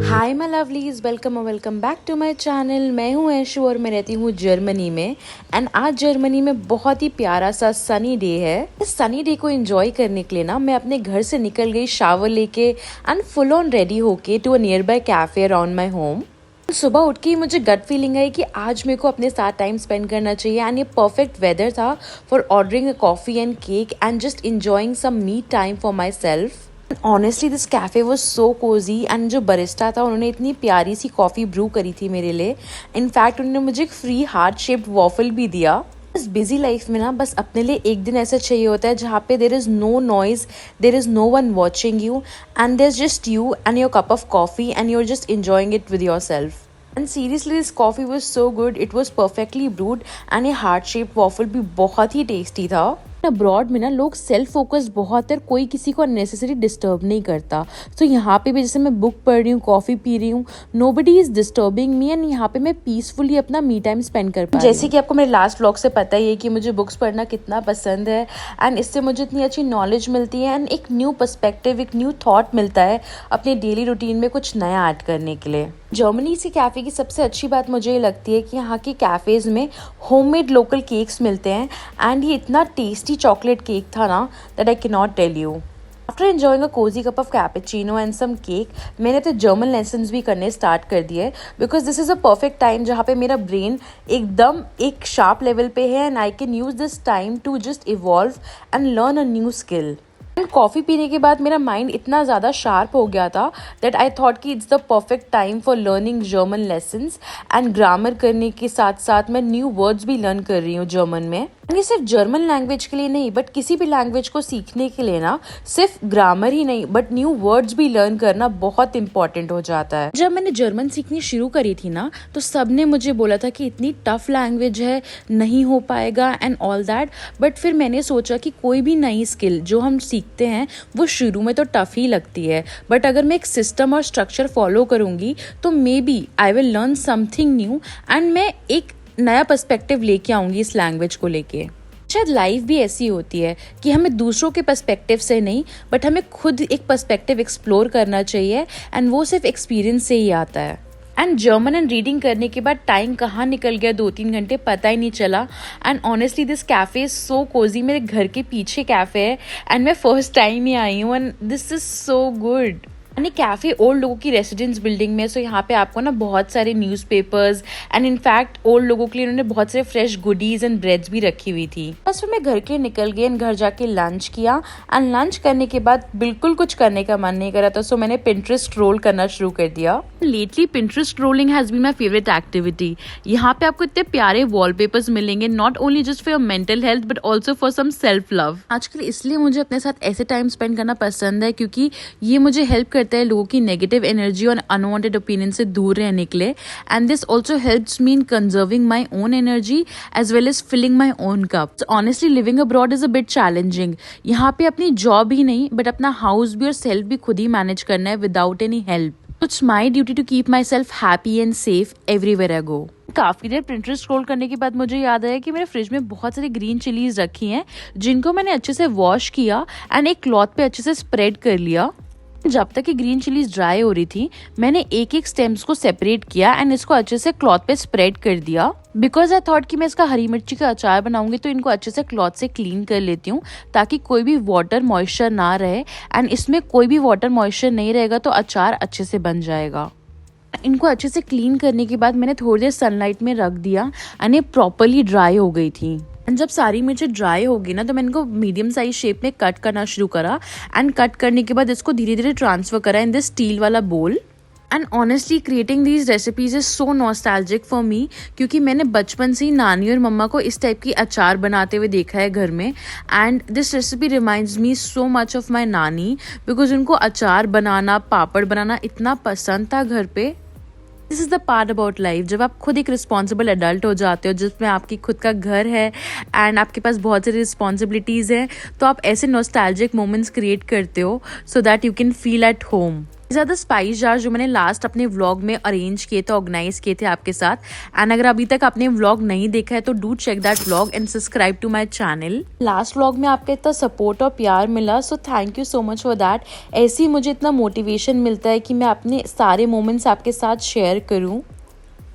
Hi my lovelies, welcome back to my channel. मैं हूँ ऐशु और मैं रहती हूँ जर्मनी में। एंड आज जर्मनी में बहुत ही प्यारा सा सनी डे है। इस सनी डे को एंजॉय करने के लिए ना मैं अपने घर से निकल गई शावर लेके एंड फुल ऑन रेडी होके to a nearby cafe around my home. सुबह उठ के मुझे गट फीलिंग आई कि आज मेरे को अपने साथ टाइम स्पेंड करना चाहिए एंड ये परफेक्ट वेदर था for ordering a coffee and cake and just enjoying some me time for myself. Honestly this cafe was so cozy and जो बरिस्टा था उन्होंने इतनी प्यारी सी कॉफ़ी ब्रू करी थी मेरे लिए। इनफैक्ट उन्होंने मुझे एक फ्री हार्ट शेप्ड वॉफल भी दिया। इस बिजी लाइफ में ना बस अपने लिए एक दिन ऐसा चाहिए होता है जहाँ पे there is no noise, there is no one watching you and there is just you and your cup of coffee and you are just enjoying it with yourself. And seriously this coffee was so good, it was perfectly brewed and ये heart shaped waffle भी बहुत ही tasty था। Abroad में ना लोग self focused बहुत है, कोई किसी को अननेसेसरी डिस्टर्ब नहीं करता। तो यहाँ पे भी जैसे मैं बुक पढ़ रही हूँ, कॉफ़ी पी रही हूँ, nobody is disturbing me and यहाँ पे मैं पीसफुली अपना मी टाइम स्पेंड कर पा रही हूँ। जैसे कि आपको मेरे लास्ट व्लॉग से पता ही है कि मुझे बुक्स पढ़ना कितना पसंद है एंड इससे मुझे इतनी अच्छी नॉलेज मिलती है एंड एक न्यू पर्सपेक्टिव, एक न्यू थॉट मिलता है अपने डेली रूटीन में कुछ नया ऐड करने के लिए। जर्मनी से कैफ़े की सबसे अच्छी बात मुझे ये लगती है कि यहाँ के कैफ़ेज़ में होममेड लोकल केक्स मिलते हैं एंड ये इतना टेस्टी चॉकलेट केक था ना that I can not tell you. After enjoying a cozy cup of cappuccino and some cake, मैंने तो जर्मन लेसन्स भी करने स्टार्ट कर दिए because this is a perfect time जहाँ पे मेरा ब्रेन एकदम एक शार्प लेवल पे है and I can use this time to just evolve and learn a new skill. Coffee पीने के बाद मेरा माइंड इतना ज़्यादा शार्प हो गया था दैट आई थॉट कि it's the perfect time for learning German lessons and grammar करने के साथ साथ मैं न्यू वर्ड्स भी लर्न कर रही हूँ जर्मन में। ये सिर्फ जर्मन लैंग्वेज के लिए नहीं बट किसी भी लैंग्वेज को सीखने के लिए ना सिर्फ ग्रामर ही नहीं बट न्यू वर्ड्स भी लर्न करना बहुत इंपॉर्टेंट हो जाता है। जब मैंने जर्मन सीखनी शुरू करी थी ना तो सबने मुझे बोला था कि इतनी टफ लैंग्वेज है, नहीं हो पाएगा एंड ऑल दैट, बट फिर मैंने सोचा कि कोई भी नई स्किल जो हम सीखते हैं वो शुरू में तो टफ ही लगती है बट अगर मैं एक सिस्टम और स्ट्रक्चर फॉलो करूंगी तो maybe I will learn something new and मैं एक नया पर्सपेक्टिव लेके आऊंगी इस लैंग्वेज को लेके। शायद लाइफ भी ऐसी होती है कि हमें दूसरों के पर्सपेक्टिव से नहीं बट हमें खुद एक पर्सपेक्टिव एक्सप्लोर करना चाहिए एंड वो सिर्फ एक्सपीरियंस से ही आता है। एंड जर्मन एंड रीडिंग करने के बाद टाइम कहाँ निकल गया 2-3 घंटे पता ही नहीं चला। And honestly this cafe is so cozy, मेरे घर के पीछे कैफ़े है एंड मैं फर्स्ट टाइम ही आई हूँ and this is so good. यानी कैफ़े ओल्ड लोगों की रेसिडेंस बिल्डिंग में, सो यहाँ पे आपको ना बहुत सारे न्यूज़पेपर्स एंड इनफैक्ट ओल्ड लोगों के लिए उन्होंने बहुत सारे फ्रेश गुडीज एंड ब्रेड्स भी रखी हुई थी। बस फिर मैं घर के निकल गई एंड घर जाके लंच किया एंड लंच करने के बाद बिल्कुल कुछ करने का मन नहीं करा था सो मैंने पिंटरेस्ट रोल करना शुरू कर दिया। Lately Pinterest rolling has been my favourite activity. यहाँ पे आपको इतने प्यारे वॉलपेपर्स मिलेंगे not only just for your mental health but also for some self love. आजकल इसलिए मुझे अपने साथ ऐसे टाइम स्पेंड करना पसंद है क्योंकि ये मुझे हेल्प करता है लोगों की नेगेटिव एनर्जी और अनवांटेड ओपिनियन से दूर रहने के लिए and this also helps me in conserving my own energy as well as filling my own cup. Honestly living abroad is a bit challenging. यहाँ पे अपनी जॉब ही नहीं बट अपना हाउस भी और सेल्फ भी खुद ही मैनेज करना है without any help. It's my duty to keep myself happy and safe everywhere I go. काफ़ी देर प्रिंटरेस्ट स्क्रॉल करने के बाद मुझे याद आया कि मेरे फ्रिज में बहुत सारी ग्रीन चिलीज रखी हैं जिनको मैंने अच्छे से वॉश किया एंड एक क्लॉथ पे अच्छे से स्प्रेड कर लिया। जब तक कि ग्रीन चिलीज ड्राई हो रही थी मैंने एक एक स्टेम्स को सेपरेट किया एंड इसको अच्छे से क्लॉथ पे स्प्रेड कर दिया बिकॉज आई थॉट कि मैं इसका हरी मिर्ची का अचार बनाऊंगी तो इनको अच्छे से क्लॉथ से क्लीन कर लेती हूँ ताकि कोई भी वाटर मॉइस्चर ना रहे एंड इसमें कोई भी वाटर मॉइस्चर नहीं रहेगा तो अचार अच्छे से बन जाएगा। इनको अच्छे से क्लीन करने के बाद मैंने थोड़ी देर सनलाइट में रख दिया एंड ये प्रॉपरली ड्राई हो गई थी। एंड जब सारी मिर्चें ड्राई होगी ना तो मैंने इनको मीडियम साइज शेप में कट करना शुरू करा एंड कट करने के बाद इसको धीरे धीरे ट्रांसफर करा इन दिस स्टील वाला बोल। And honestly creating these recipes is so nostalgic for me क्योंकि मैंने बचपन से ही नानी और मम्मा को इस टाइप की अचार बनाते हुए देखा है घर में and this recipe reminds me so much of my नानी बिकॉज उनको अचार बनाना, पापड़ बनाना इतना पसंद था घर पे। This is the part about life जब आप खुद एक रिस्पॉन्सिबल एडल्ट हो जाते हो जिसमें आपकी खुद का घर है एंड आपके पास बहुत सारी रिस्पॉन्सिबिलिटीज़ हैं तो आप ऐसे नॉस्टैल्जिक मोमेंट्स क्रिएट करते हो so that you can feel at home. ज़्यादा स्पाइस जार जो मैंने लास्ट अपने व्लॉग में अरेंज किए थे, ऑर्गेनाइज किए थे आपके साथ। एंड अगर अभी तक आपने व्लॉग नहीं देखा है तो do check that vlog and subscribe to my channel. Last vlog में आपका इतना सपोर्ट और प्यार मिला, so thank you so much for that. ऐसे ही मुझे इतना मोटिवेशन मिलता है कि मैं अपने सारे मोमेंट्स आपके साथ शेयर करूँ।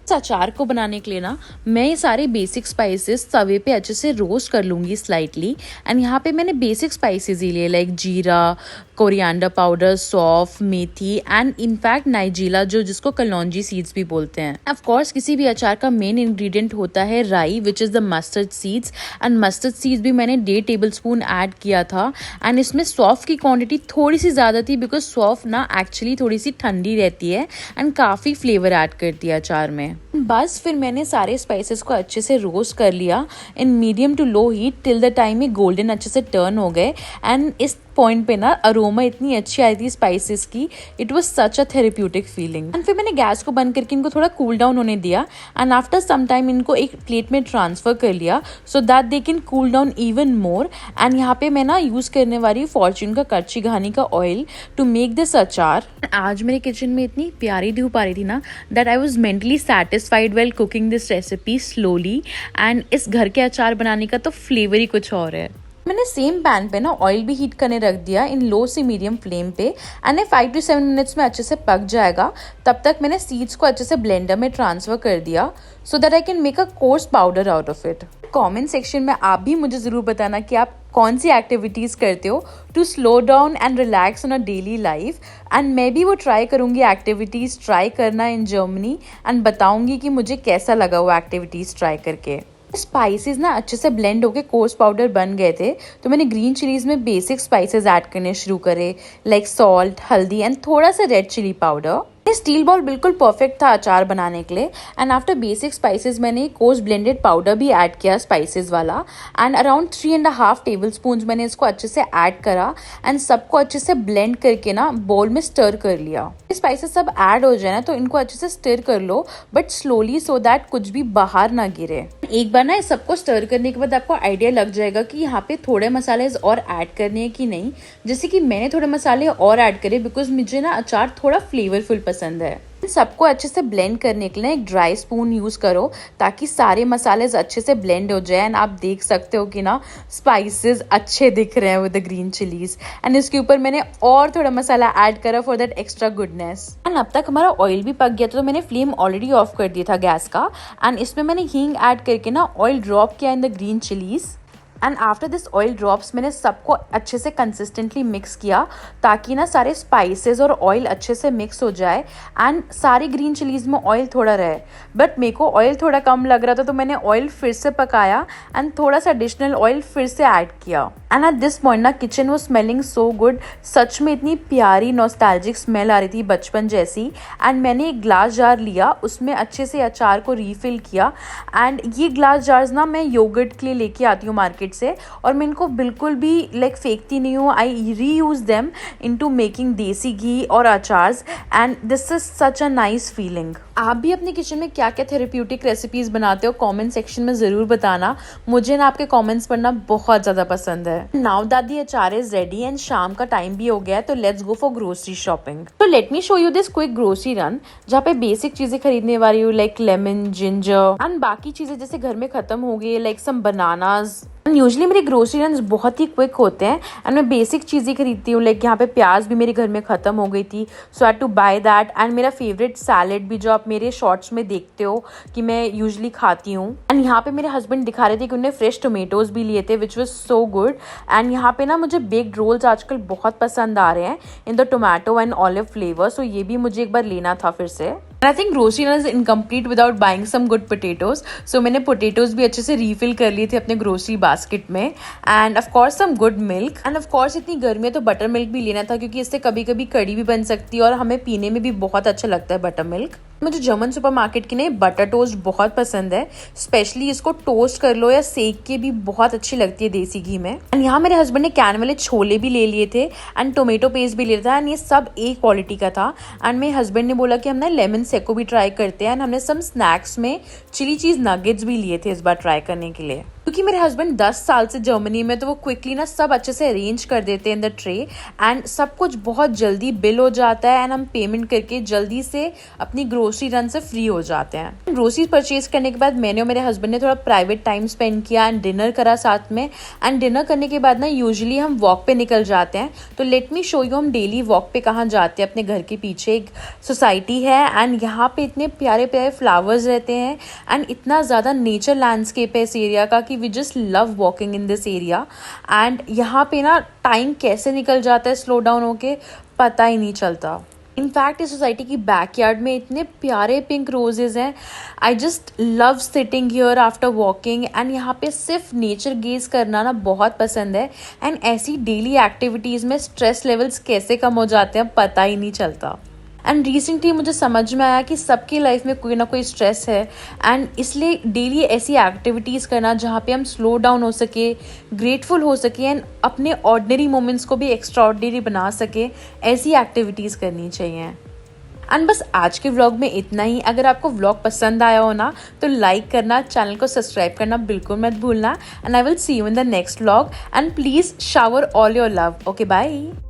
इस अचार को बनाने के लिए ना मैं ये सारे बेसिक स्पाइसेस तवे पे अच्छे से रोस्ट कर लूँगी स्लाइटली। एंड यहाँ पे मैंने बेसिक स्पाइसेस ही लिए, लाइक जीरा, कोरिएंडर पाउडर, सौंफ, मेथी एंड इनफैक्ट नाइजीला जो जिसको कलौंजी सीड्स भी बोलते हैं। ऑफ कोर्स किसी भी अचार का मेन इंग्रेडिएंट होता है राई, which is the mustard seeds. And mustard seeds भी मैंने 1.5 टेबलस्पून ऐड किया था। एंड इसमें सौंफ की क्वांटिटी थोड़ी सी ज़्यादा थी बिकॉज सौंफ ना एक्चुअली थोड़ी सी ठंडी रहती है एंड काफ़ी फ्लेवर ऐड करती है अचार में। बस फिर मैंने सारे स्पाइसेस को अच्छे से रोस्ट कर लिया in medium to low heat till the time ये गोल्डन अच्छे से टर्न हो गए। एंड इस पॉइंट पे ना अरोमा इतनी अच्छी आई थी स्पाइसेस की, it was such a therapeutic feeling. And फिर मैंने गैस को बंद करके इनको थोड़ा कूल डाउन होने दिया। एंड आफ्टर सम टाइम इनको एक प्लेट में ट्रांसफर कर लिया so that they can cool down even more. And यहाँ पे मैं ना यूज करने वाली फॉर्च्यून का कच्ची घानी का ऑयल टू मेक दिस अचार। आज मेरे किचन में इतनी प्यारी धूप आ रही थी ना that I was mentally satisfied well cooking this recipe slowly. And इस घर के अचार बनाने का तो फ्लेवर ही कुछ और है। मैंने सेम पैन पे ना ऑयल भी हीट करने रख दिया इन लो से मीडियम फ्लेम पे। एंड 5 to 7 मिनट्स में अच्छे से पक जाएगा। तब तक मैंने सीड्स को अच्छे से ब्लेंडर में ट्रांसफर कर दिया so that I can make a course powder out of it. Comment section में आप भी मुझे ज़रूर बताना कि आप कौन सी एक्टिविटीज़ करते हो to slow down and relax on a daily life. एंड मैं भी वो ट्राई करूँगी एक्टिविटीज़ ट्राई करना इन जर्मनी एंड बताऊँगी कि मुझे कैसा लगा वो एक्टिविटीज़ ट्राई करके। स्पाइसेस ना अच्छे से ब्लेंड होके कोर्स पाउडर बन गए थे तो मैंने ग्रीन चिलीज में बेसिक स्पाइसेस ऐड करने शुरू करे, लाइक सॉल्ट, हल्दी एंड थोड़ा सा red chilli powder. Steel bowl बिल्कुल परफेक्ट था अचार बनाने के लिए। एंड आफ्टर बेसिक स्पाइसेस मैंने कोर्स ब्लेंडेड पाउडर भी ऐड किया स्पाइसेस वाला। एंड अराउंड 3.5 टेबलस्पून मैंने इसको अच्छे से ऐड करा एंड सबको अच्छे से ब्लेंड करके ना बोल में स्टर कर लिया। स्पाइसेस सब ऐड हो जाए ना तो इनको अच्छे से स्टर कर लो बट स्लोली सो दैट कुछ भी बाहर ना गिरे। एक बार ना इस सबको स्टर करने के बाद आपको आइडिया लग जाएगा कि यहाँ पे थोड़े मसाले और ऐड करने हैं कि नहीं। जैसे कि मैंने थोड़े मसाले और ऐड करे बिकॉज मुझे ना अचार थोड़ा फ्लेवरफुल पसंद है। सबको अच्छे से ब्लेंड करने के लिए एक ड्राई स्पून यूज करो ताकि सारे मसाले अच्छे से ब्लेंड हो जाए। एंड आप देख सकते हो कि ना स्पाइसेस अच्छे दिख रहे हैं with the green chillies. And इसके ऊपर मैंने और थोड़ा मसाला ऐड करा for that extra goodness. And अब तक हमारा ऑयल भी पक गया था तो मैंने फ्लेम ऑलरेडी ऑफ कर दिया था गैस का। एंड इसमें मैंने हींग ऐड करके ना ऑयल ड्रॉप किया in the green chillies. And after this oil drops मैंने सबको अच्छे से कंसिस्टेंटली मिक्स किया ताकि ना सारे स्पाइसेस और ऑयल अच्छे से मिक्स हो जाए एंड सारी ग्रीन चिलीज में ऑयल थोड़ा रहे। बट मेरे को ऑयल थोड़ा कम लग रहा था तो मैंने ऑयल फिर से पकाया एंड थोड़ा सा एडिशनल ऑयल फिर से ऐड किया। एंड एट दिस पॉइंट ना किचन वो स्मेलिंग सो गुड, सच में इतनी प्यारी नॉस्टैल्जिक स्मेल आ रही थी बचपन जैसी। एंड मैंने एक ग्लास जार लिया, उसमें अच्छे से अचार को रीफिल किया। एंड ये ग्लास जार्स ना मैं योगर्ट के लिए लेके आती हूँ मार्केट से और मैं इनको बिल्कुल भी लाइक फेंकती नहीं हूँ। I reuse them into making desi ghee और अचार्स and this is such a nice feeling. आप भी अपने किचन में क्या क्या थेरेप्यूटिक रेसिपीज बनाते हो कमेंट सेक्शन में ज़रूर बताना। मुझे ना आपके कमेंट्स पढ़ना बहुत ज़्यादा पसंद है। Now that the achar is ready and शाम का टाइम भी हो गया है तो let's go for grocery shopping. तो let me show you this quick grocery run जहाँ पे बेसिक चीजें खरीदने वाली हूँ लाइक लेमन, जिंजर एंड बाकी चीजें जैसे घर में खत्म हो गई लाइक सम बनानाज। यूजली मेरे ग्रोसरी रन बहुत ही क्विक होते हैं एंड मैं बेसिक चीज़ें खरीदती हूँ। लाइक यहाँ पे प्याज भी मेरे घर में ख़त्म हो गई थी सो आई टू बाय दैट। एंड मेरा फेवरेट सैलेड भी जो आप मेरे शॉर्ट्स में देखते हो कि मैं यूजली खाती हूँ। एंड यहाँ पे मेरे हस्बैंड दिखा रहे थे कि उन्हें फ्रेश टोमेटोज भी लिए थे which was so good. And यहाँ पे ना मुझे बेक्ड रोल्स आजकल बहुत पसंद आ रहे हैं in the tomato and olive flavour, so ये भी मुझे एक बार लेना था फिर से। I think grocery run is incomplete without buying some good potatoes. So मैंने potatoes भी अच्छे से refill कर लिए थे अपने grocery basket में and of course some good milk and of course इतनी गर्मी है तो बटर मिल्क भी लेना था क्योंकि इससे कभी कभी कड़ी भी बन सकती है और हमें पीने में भी बहुत अच्छा लगता है बटर मिल्क। मुझे जर्मन सुपरमार्केट की बटर टोस्ट बहुत पसंद है। स्पेशली इसको टोस्ट कर लो या सेक के भी बहुत अच्छी लगती है देसी घी में। एंड यहाँ मेरे हस्बैंड ने कैन वाले छोले भी ले लिए थे एंड टोमेटो पेस्ट भी ले लिया था एंड ये सब एक क्वालिटी का था। एंड मेरे हस्बैंड ने बोला कि हम लेमन सेको भी ट्राई करते हैं एंड हमने सब स्नैक्स में चिली चीज़ नगेट्स भी लिए थे इस बार ट्राई करने के लिए। क्योंकि मेरे हस्बैंड 10 साल से जर्मनी में, तो वो क्विकली सब अच्छे से अरेंज कर देते हैं इन द ट्रे एंड सब कुछ बहुत जल्दी बिल हो जाता है एंड हम पेमेंट करके जल्दी से अपनी ग्रोसरी रन से फ्री हो जाते हैं। ग्रोसरीज परचेज करने के बाद मैंने और मेरे हस्बैंड ने थोड़ा प्राइवेट टाइम स्पेंड किया एंड डिनर करा साथ में। एंड डिनर करने के बाद यूजुअली हम वॉक पे निकल जाते हैं। तो लेट मी शो यू हम डेली वॉक पे कहाँ जाते हैं। अपने घर के पीछे एक सोसाइटी है एंड यहाँ पे इतने प्यारे प्यारे फ्लावर्स रहते हैं एंड इतना ज़्यादा नेचर लैंडस्केप है इस एरिया का कि we just love walking in this area. And यहाँ पे टाइम कैसे निकल जाता है स्लो डाउन होके पता ही नहीं चलता। इनफैक्ट इस सोसाइटी की बैकयार्ड में इतने प्यारे पिंक रोजेज हैं। I just love sitting here after walking and यहाँ पे सिर्फ नेचर गेज करना बहुत पसंद है। एंड ऐसी डेली एक्टिविटीज़ में स्ट्रेस लेवल्स कैसे कम हो जाते हैं पता ही नहीं चलता। एंड रिसेंटली मुझे समझ में आया कि सबकी लाइफ में कोई ना कोई स्ट्रेस है एंड इसलिए डेली ऐसी एक्टिविटीज़ करना जहाँ पे हम स्लो डाउन हो सके, ग्रेटफुल हो सके एंड अपने ऑर्डिनरी मोमेंट्स को भी एक्स्ट्रा ऑर्डिनरी बना सके, ऐसी एक्टिविटीज़ करनी चाहिए। एंड बस आज के व्लॉग में इतना ही। अगर आपको व्लॉग पसंद आया हो तो लाइक करना, चैनल को सब्सक्राइब करना बिल्कुल मत भूलना। And I will see you in the next vlog and please shower all your love. Okay bye.